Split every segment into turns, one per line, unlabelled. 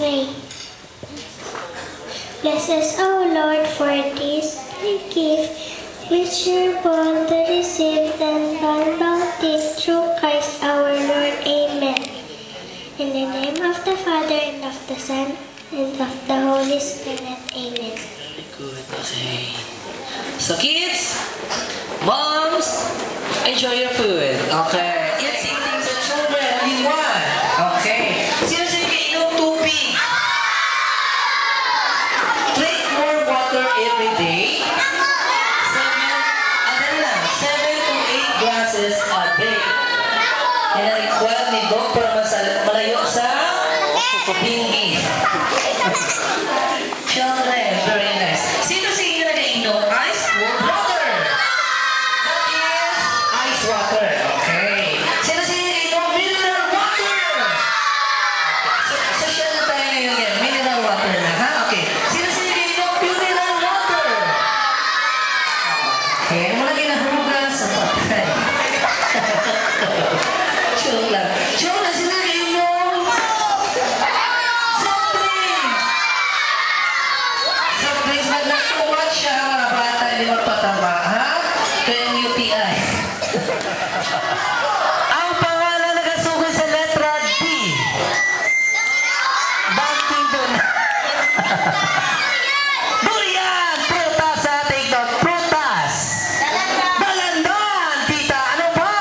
pray. Bless us, O Lord, for this gift, which you're born to receive and bounty through Christ our Lord. Amen. In the name of the Father, and of the Son, and of the Holy Spirit. Amen.
Very good. Okay. So kids, moms, enjoy your food. Okay. It's eating the children. Only one. Okay. Seriously, inom tubig. Drink more water every day. 7 to 8 glasses a day. Yan ang required ni Doc para malayo sa bingi. Children, very nice. Sino sa inyo nag-inom? Ice water. That is ice water. Okay. Sino sa inyo nag-inom? Mineral water. Social na tayo ngayon yan. Mineral water na, ha? Okay. Sino sa inyo nag-inom? Mineral water. Okay. Wala ginahugas sa patay. Joke lang. Joke lang. Sino nag-inom? Soft drinks. Soft drinks. Nag-tuwat siya mga bata. Hindi magpatama, ha? Kaya yung UTI. Ang pangalan nagasukoy sa letra D. Banting doon. Durian! Prutas sa take note. Prutas! Dalandan! Tita, ano pa?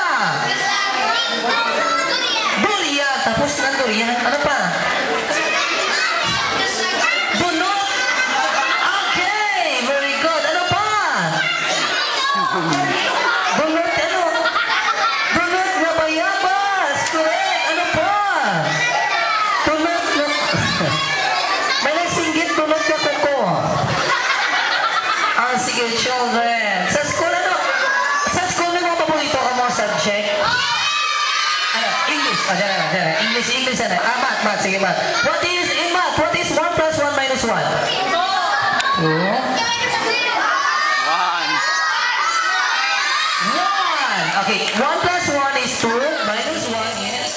Durian! Tapos ng durian. Ano pa? Bunot! Okay! Very good. Ano pa? Bunot, ano? Bunot na bayabas! Correct! Ano pa? Bunot na... May nagsinggit bunot na kuko. Ah, sige, children. Sa school, ano? Sa school, may mga paborito ka mga subject? Ano? English. Ah, dyan. English, ano? Ah, math. Sige, math. What is, in math, what is 1 plus 1 minus 1? 2. 1. Okay, 1 plus 1 is 2, minus 1 is...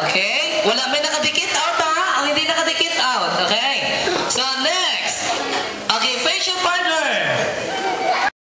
Okay, wala, may nakadikit